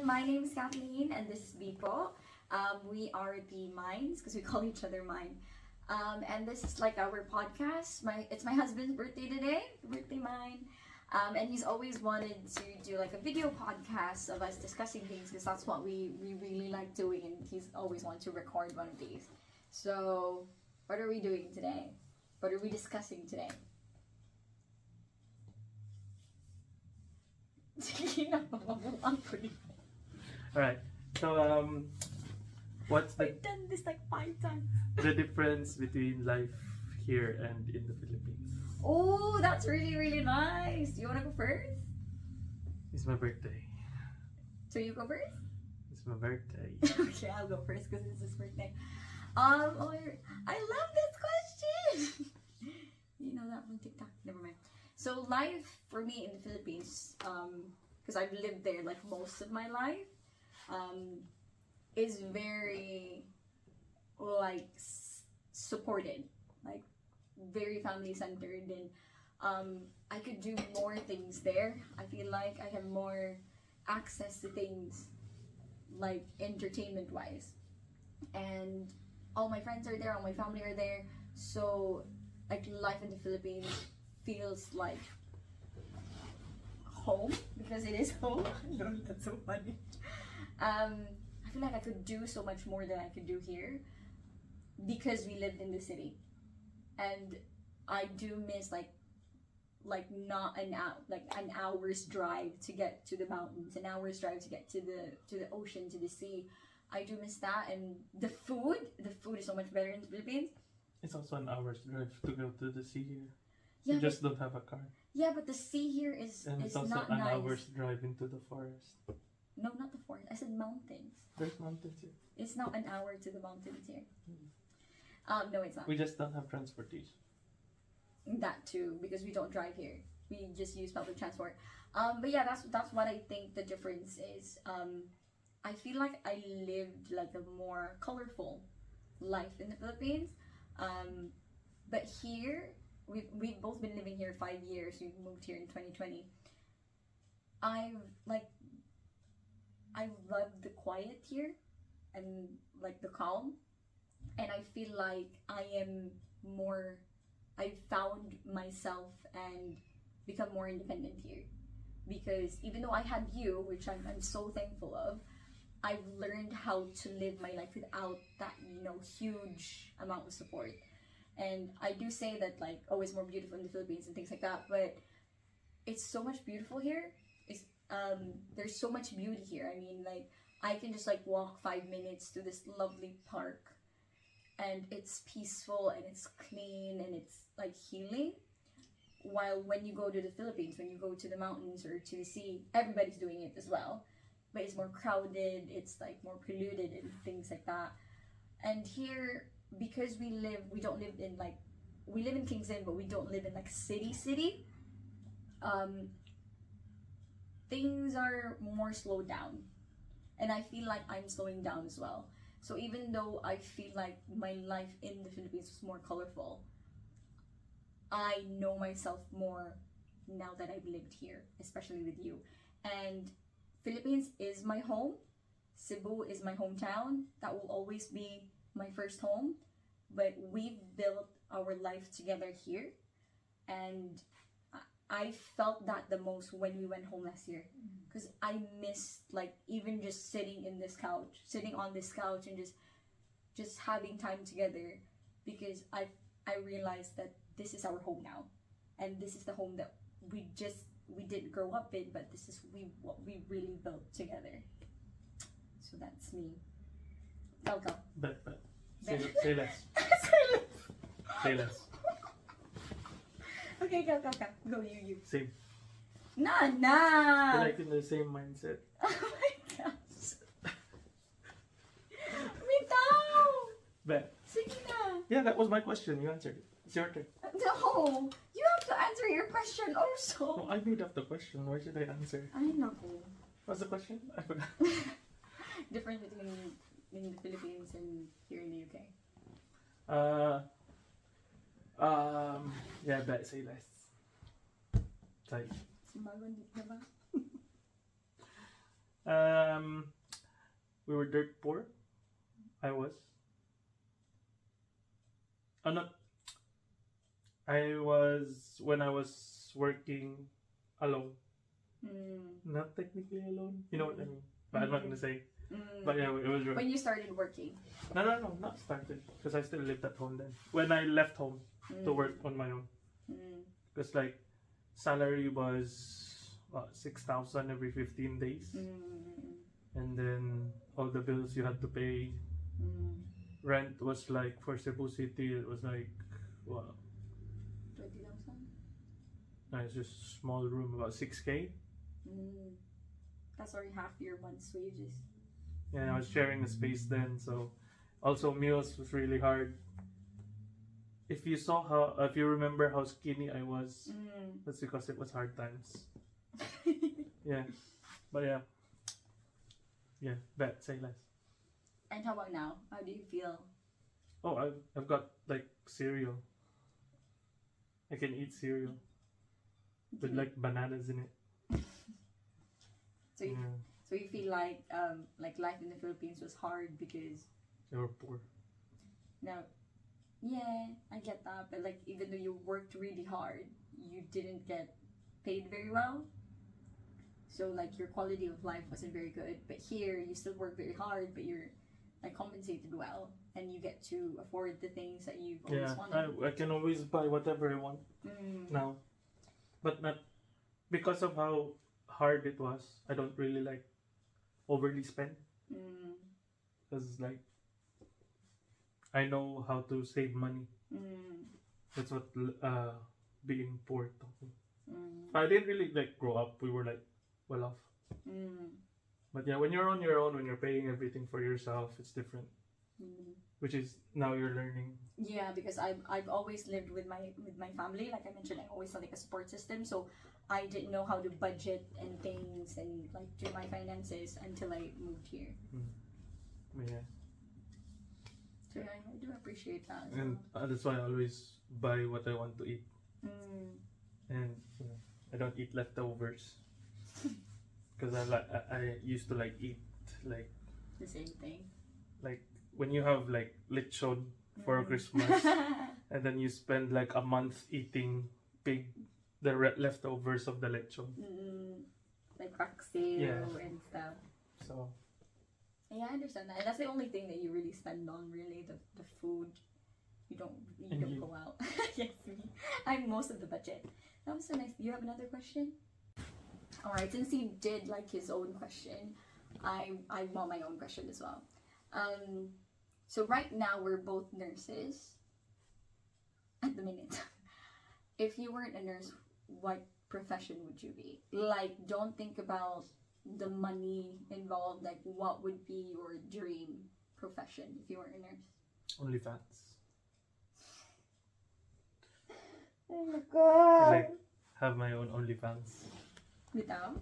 my name is Kathleen and this is Beepo. We are the Minds because we call each other Mine. And this is like our podcast. It's my husband's birthday today, birthday mine. And he's always wanted to do like a video podcast of us discussing things because that's what we really like doing, and he's always wanted to record one of these. So, what are we doing today? What are we discussing today? Alright, so what's I've done this like 5 times. the difference between life here and in the Philippines? Oh, that's really nice. Do you want to go first? It's my birthday. So you go first? It's my birthday. Okay, I'll go first because it's his birthday. I love this question. You know that from TikTok? Never mind. So life for me in the Philippines, because I've lived there like most of my life, is very like supported, like very family centered, and I could do more things there. I feel like I have more access to things like entertainment wise, and all my friends are there, all my family are there, so like life in the Philippines feels like home because it is home. That's so funny. I feel like I could do so much more than I could do here because we lived in the city, and I do miss like not an hour's drive to get to the mountains, an hour's drive to get to the ocean, to the sea. I do miss that, and the food is so much better in the Philippines. It's also an hour's drive to go to the sea here. Yeah, You just don't have a car. yeah, but the sea here is And it's also not an nice. hour's drive into the forest. No, not the forest. I said mountains. There's mountains here. It's not an hour to the mountains here. No, it's not. We just don't have transportation. That too, because we don't drive here. We just use public transport. But yeah, that's what I think the difference is. I feel like I lived like a more colorful life in the Philippines. But here, we've both been living here 5 years. We moved here in 2020. I love the quiet here and like the calm, and I feel like I found myself and become more independent here, because even though I had you, which I'm so thankful of, I've learned how to live my life without that, huge amount of support. And I do say that like, oh, it's more beautiful in the Philippines and things like that, but it's so much beautiful here. There's so much beauty here. I mean, like, I can just like walk 5 minutes to this lovely park, and it's peaceful and it's clean and it's like healing. While when you go to the Philippines, when you go to the mountains or to the sea, everybody's doing it as well, but it's more crowded, it's like more polluted and things like that. And here, because we don't live in like, we live in Kingston, but we don't live in like city. Things are more slowed down, and I feel like I'm slowing down as well. So even though I feel like my life in the Philippines was more colorful, I know myself more now that I've lived here, especially with you. And Philippines is my home. Cebu is my hometown. That will always be my first home. But we've built our life together here, and I felt that the most when we went home last year, because I missed like even just sitting on this couch and just having time together, because I realized that this is our home now, and this is the home that we didn't grow up in, but this is what we really built together. So that's me. Go. But say less. Say less. Okay, go. Go, you. Same. Nah. We're like in the same mindset. Oh my gosh. Bitaw! But Sige na. yeah, that was my question. You answered it. It's your turn. No, you have to answer your question also. No, I made up the question. Why should I answer? Ay, naku. What's the question? I forgot. Difference between in the Philippines and here in the UK. Yeah, but say less. Say. Sumagon di ba? we were dirt poor. I was. Not. I was when I was working alone. Not technically alone. You know what I mean? But I'm not gonna say. But yeah, it was. When you started working. No, not started. Because I still lived at home then. When I left home to work on my own. Because like, salary was 6,000 every 15 days. And then all the bills you had to pay. Rent was like, for Cebu City, it was like, what? 20,000? No, it's just small room, about 6K. That's already half your month's wages. Yeah, I was sharing a space then, so also meals was really hard. If you remember how skinny I was, that's because it was hard times. Yeah, but yeah, bet, say less. And how about now? How do you feel? Oh, I've got like cereal. I can eat cereal with like bananas in it. So you feel like life in the Philippines was hard because they were poor. now, yeah, I get that, but like even though you worked really hard, you didn't get paid very well. So like your quality of life wasn't very good. But here you still work very hard, but you're like compensated well, and you get to afford the things that you've always wanted. I can always buy whatever I want now, but not because of how hard it was. I don't really like overly spend because like I know how to save money. That's what being poor taught me. I didn't really like grow up. We were like well off. But yeah, when you're on your own, when you're paying everything for yourself, it's different. Which is now you're learning. Yeah, because I've always lived with my family. Like I mentioned, I always had like a support system, so I didn't know how to budget and things and like do my finances until I moved here. Yeah. So yeah, I do appreciate that. And that's why I always buy what I want to eat. And I don't eat leftovers. Because I used to like eat like the same thing. Like when you have like lechon for Christmas, and then you spend like a month eating the leftovers of the lechon. Like cocktail and stuff. So yeah, I understand that, and that's the only thing that you really spend on, really, the food. You don't go out. Yes, me. I'm most of the budget. That was so nice. Do you have another question? Alright, since he did like his own question, I want my own question as well. So right now we're both nurses. At the minute. If you weren't a nurse, what profession would you be? Like, don't think about the money involved. Like, what would be your dream profession if you weren't a nurse? OnlyFans. Oh my god. Like have my own OnlyFans. Without?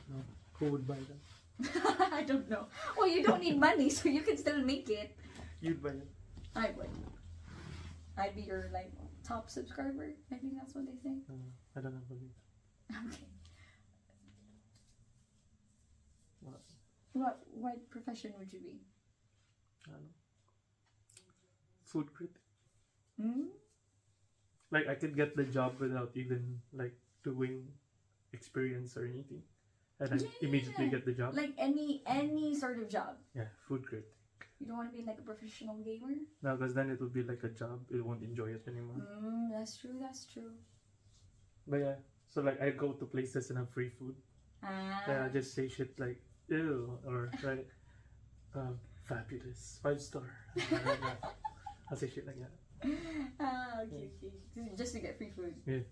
No. Who would buy that? I don't know. Well, you don't need money, so you can still make it. You'd buy it. I would. I'd be your like top subscriber. I think that's what they say. I don't know about it. Okay. What? What profession would you be? I don't know. Food critic. Hmm? Like I could get the job without even like doing experience or anything, and I immediately get the job. Like any sort of job. Yeah, food critic. You don't want to be like a professional gamer? No, because then it will be like a job. You won't enjoy it anymore. That's true. That's true. But yeah, so like I go to places and have free food. Yeah, I just say shit like ew or like fabulous 5-star. I say shit like that. Okay. Just to get free food. Yeah.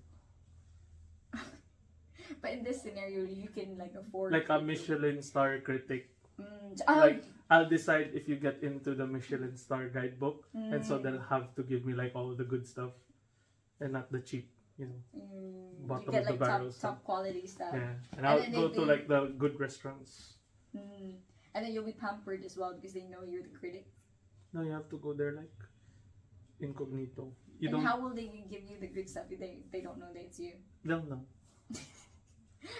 But in this scenario, you can like afford like a Michelin star critic. Oh. Like I'll decide if you get into the Michelin star guidebook, and so they'll have to give me like all the good stuff, and not the cheap, bottom you get, of the like, barrel top quality stuff. Yeah, and I'll go to like the good restaurants. And then you'll be pampered as well because they know you're the critic. No, you have to go there like incognito. How will they give you the good stuff if they don't know that it's you? They'll know.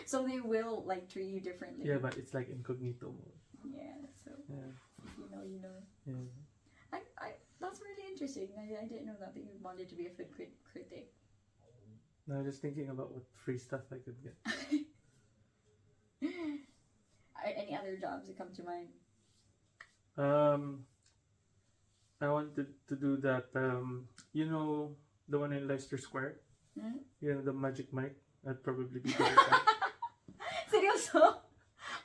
So they will like treat you differently. Yeah, but it's like incognito mode. Yeah, so Yeah. If you know, you know. Yeah. That's really interesting. I didn't know that you wanted to be a food critic. No, I'm just thinking about what free stuff I could get. Any other jobs that come to mind? I wanted to do that. You know, the one in Leicester Square. Hmm? You know, the magic mic. I'd probably be good at that. Seryoso?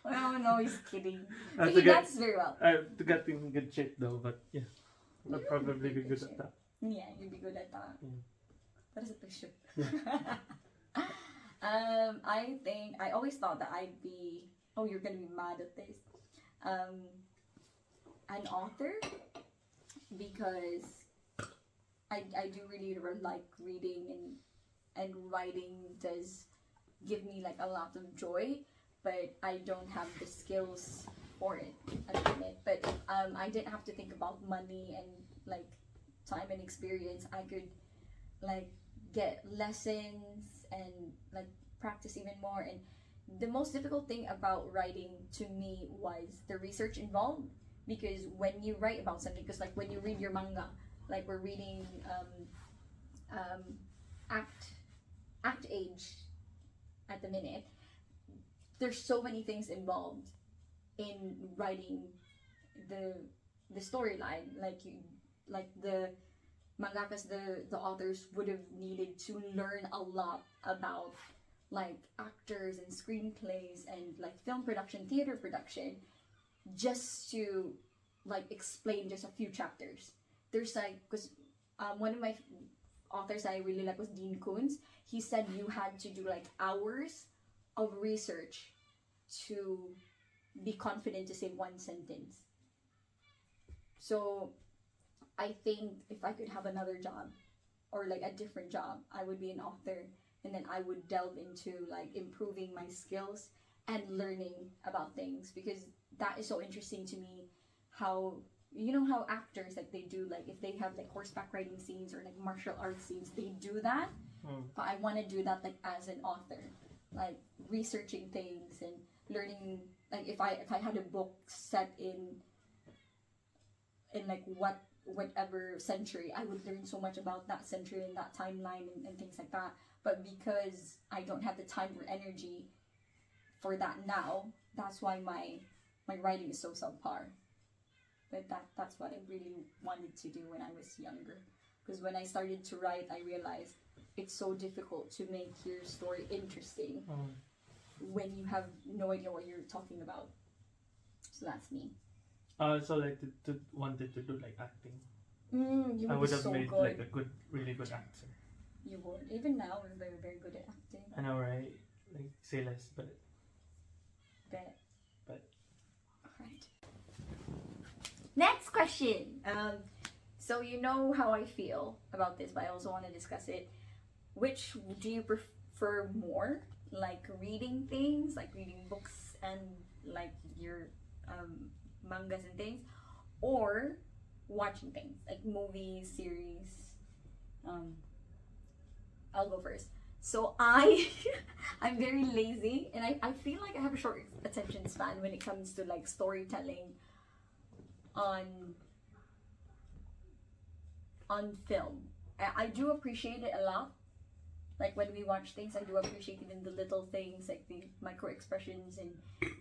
Oh no, he's kidding. Uh, But to he get- dances very well. To get in good shape though, but yeah, I'd You probably would be in good shape. at that. Yeah, you'd be good at that. Yeah. That is a picture. Yeah. I think I always thought that I'd be. Oh, you're gonna be mad at this. An author, because I do really like reading, and writing does give me like a lot of joy, but I don't have the skills for it at the minute. But I didn't have to think about money and like time and experience. I could like get lessons and like practice even more. And the most difficult thing about writing to me was the research involved, because when you write about something, because like when you read your manga, like we're reading act age at the minute, there's so many things involved in writing the storyline. Like the mangakas, the authors would have needed to learn a lot about like actors and screenplays and like film production, theater production, just to like explain just a few chapters. There's like, because one of my authors I really like was Dean Koontz. He said you had to do like hours of research to be confident to say one sentence. So I think if I could have another job or like a different job, I would be an author, and then I would delve into like improving my skills and learning about things, because that is so interesting to me. How, you know how actors, like they do, like if they have like horseback riding scenes or like martial arts scenes, they do that. But I want to do that like as an author, like researching things and learning. Like if I had a book set in like whatever century, I would learn so much about that century and that timeline and things like that. But because I don't have the time or energy for that now, that's why my writing is so subpar. But that's what I really wanted to do when I was younger. Because when I started to write, I realized it's so difficult to make your story interesting when you have no idea what you're talking about. So that's me. So like wanted to do like acting. You I would would be have so made good. like a really good actor. You would. Even now, we're very, very good at acting. I know, right? Like say less, but Bet. But. Alright. Next question. So you know how I feel about this, but I also want to discuss it. Which do you prefer more? Like reading things, like reading books and like your mangas and things, or watching things like movies, series? I'll go first. So I'm very lazy, and I feel like I have a short attention span when it comes to like storytelling on film. I do appreciate it a lot. Like when we watch things, I do appreciate even the little things, like the micro expressions and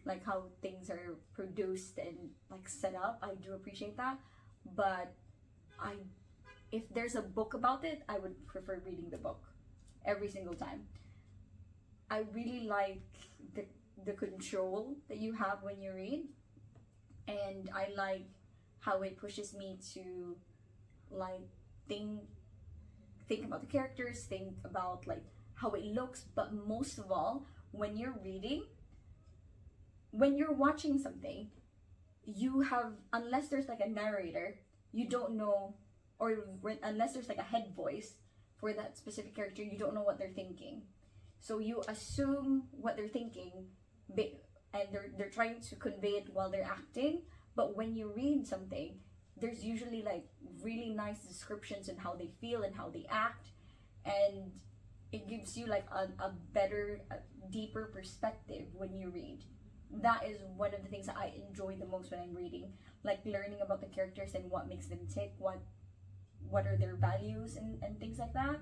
like how things are produced and like set up. I do appreciate that. But if there's a book about it, I would prefer reading the book every single time. I really like the control that you have when you read, and I like how it pushes me to like think about the characters, think about like how it looks. But most of all, when you're reading, when you're watching something, you have, unless there's like a narrator, you don't know, or unless there's like a head voice for that specific character, you don't know what they're thinking. So you assume what they're thinking, and they're trying to convey it while they're acting. But when you read something, there's usually like really nice descriptions on how they feel and how they act, and it gives you like a better, deeper perspective when you read. that is one of the things that I enjoy the most when I'm reading, like learning about the characters and what makes them tick, what are their values and things like that.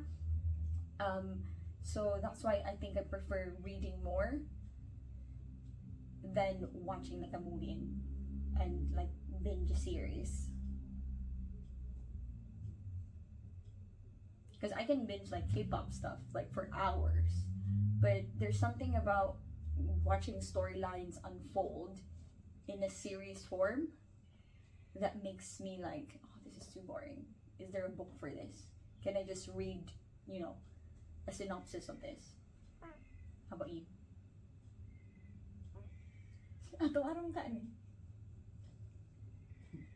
So that's why I think I prefer reading more than watching like a movie and like binge a series. Because I can binge like K-pop stuff like for hours, but there's something about watching storylines unfold in a series form that makes me like, oh, this is too boring. Is there a book for this? Can I just read, a synopsis of this? How about you? Ato arong ka ani?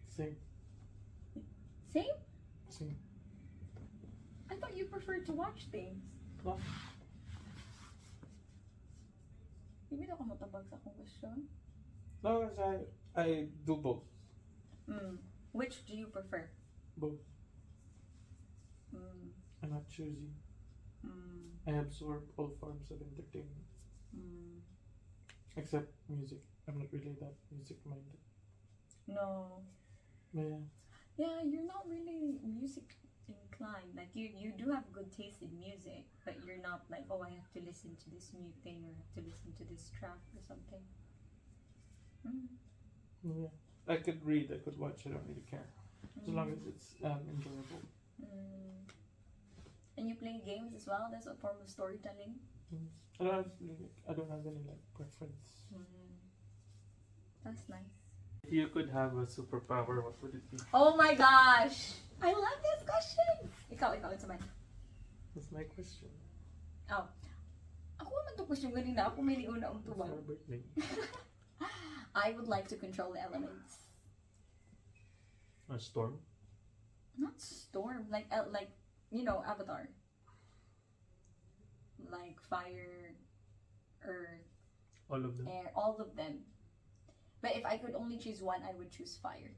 Same. Same? Same. I thought you preferred to watch things. No. Hindi ako matabag sa akong question. No, because I do both. Which do you prefer? Both. Mm. I'm not choosy. I absorb all forms of entertainment. Except music. I'm not really that music minded. No. Yeah. Yeah, you're not really music inclined. Like you do have good taste in music, but you're not like, oh, I have to listen to this new thing or have to listen to this track or something. Yeah. I could read, I could watch, I don't really care. As long as it's enjoyable. And you play games as well? That's a form of storytelling? I don't have any like preference. That's nice. If you could have a superpower, what would it be? Oh my gosh! I love this question! Ikaw, it's mine. That's my question. Oh. Ako naman to question ganina. Ako may liuna ang It's tubang. our birthday. I would like to control the elements. A storm? Not storm, like Avatar. Like fire, earth, All of them. air, all of them. But if I could only choose one, I would choose fire.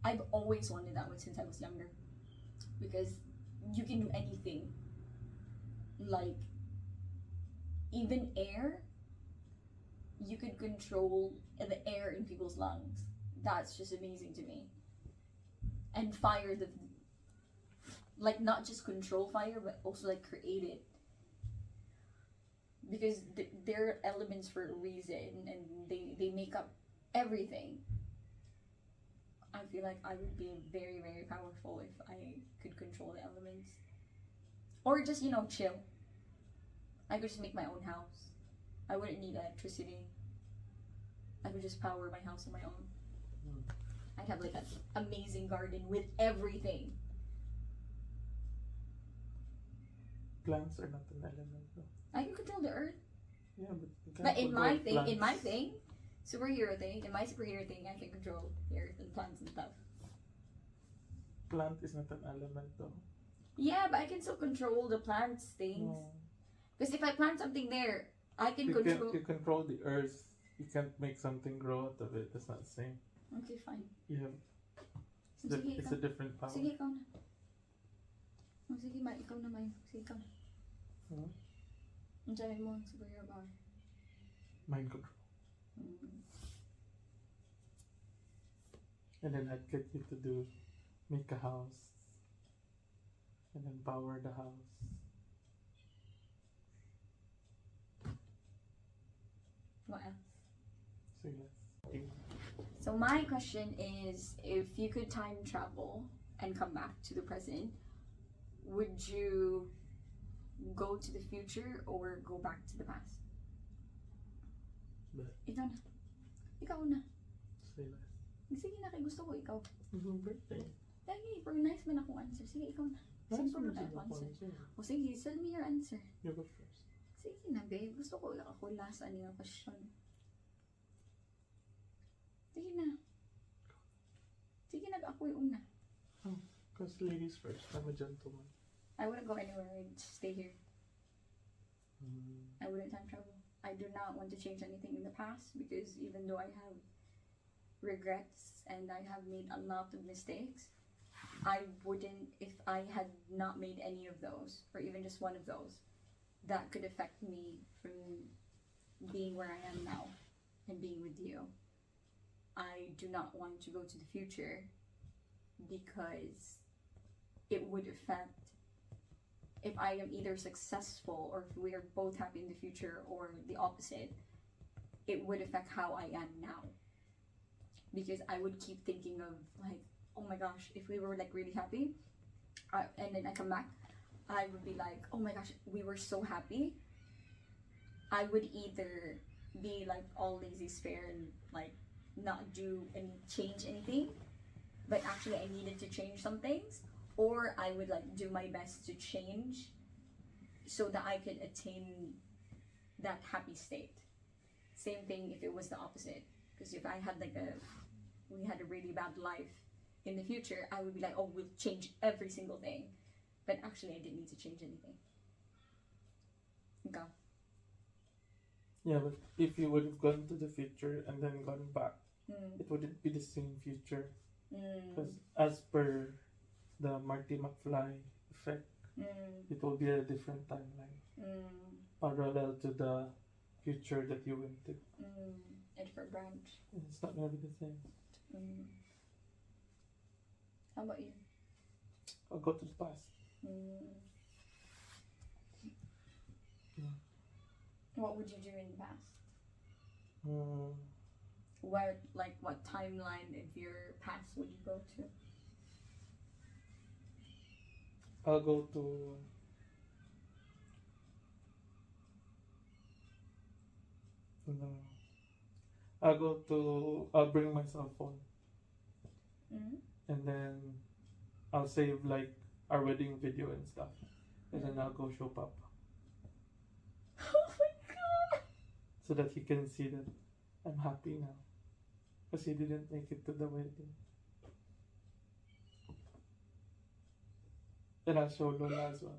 I've always wanted that one since I was younger. Because you can do anything. Like, even air, you could control the air in people's lungs. That's just amazing to me. And fire, not just control fire, but also like create it. Because they're elements for a reason, and they make up everything. I feel like I would be very, very powerful if I could control the elements. Or just, chill. I could just make my own house. I wouldn't need electricity. I could just power my house on my own. I'd have like an amazing garden with everything. Plants are not an element, though. I can control the earth. Yeah, but you can't But in my plants. thing, superhero thing, in my superhero thing, I can control the earth and plants and stuff. Plant is not an element, though. Yeah, but I can still control the plants things. No. Because if I plant something there, I can You control. you control the earth. You can't make something grow out of it. That's not the same. Okay, fine. You have. Sige, It's a different power. Sige, ikaw na. Oh, sige, ikaw na, May. Sige, ikaw na. Ang sabi mo, superhero power. Mind control. And then I'd get you to make a house. And then power the house. What else? So yes. So my question is, if you could time travel and come back to the present, would you go to the future or go back to the past? But Ikaw na. Ikaw na. say less. Sige na, kay gusto ko ikaw. It's your birthday. Lagi, pero nice man akong answer. Sige, ikaw na. Simple na tayo answer. O sige, tell me your answer. You go first. Sige na, babe. Gusto ko ako last ano yung question. Sige na. Sige na, ako yung una. Oh, because ladies first. I'm a gentleman. I wouldn't go anywhere. I'd stay here. I wouldn't time travel. I do not want to change anything in the past because even though I have regrets and I have made a lot of mistakes, I wouldn't, if I had not made any of those, or even just one of those, that could affect me from being where I am now and being with you. I do not want to go to the future because it would affect if I am either successful or if we are both happy in the future or the opposite. It would affect how I am now, because I would keep thinking of like, oh my gosh, if we were like really happy, and then I come back, I would be like, oh my gosh, we were so happy. I would either be like all lazy spare and like not do and change anything, but actually I needed to change some things, or I would like do my best to change so that I could attain that happy state. Same thing if it was the opposite, because if I had like we had a really bad life in the future, I would be like, oh, we'll change every single thing, but actually I didn't need to change anything. Okay. Yeah, but if you would have gone to the future and then gone back, it wouldn't be the same future. Because as per the Marty McFly effect, it will be a different timeline, parallel to the future that you went to. A different branch. It's not gonna be the same. How about you? I'll go to the past. Yeah. What would you do in the past? What timeline of your past would you go to? I'll go to I'll bring my cell phone, and then I'll save like our wedding video and stuff, and then I'll go show Papa Oh my god! so that he can see that I'm happy now, because he didn't make it to the wedding. And I'll show Lola as well,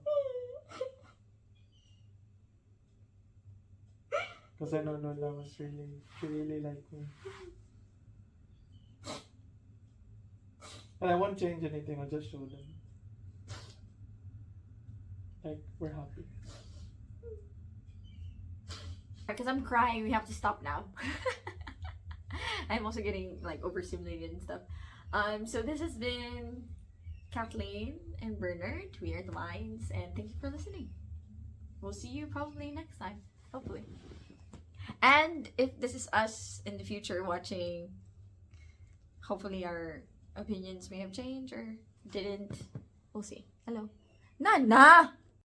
because I know Lola was she really liked me. And I won't change anything, I'll just show them. Like, we're happy. Because I'm crying, we have to stop now. I'm also getting like overstimulated and stuff. So this has been Kathleen and Bernard. We are the Minds, and thank you for listening. We'll see you probably next time, hopefully. And if this is us in the future watching, hopefully our opinions may have changed or didn't. We'll see. Hello. Nana!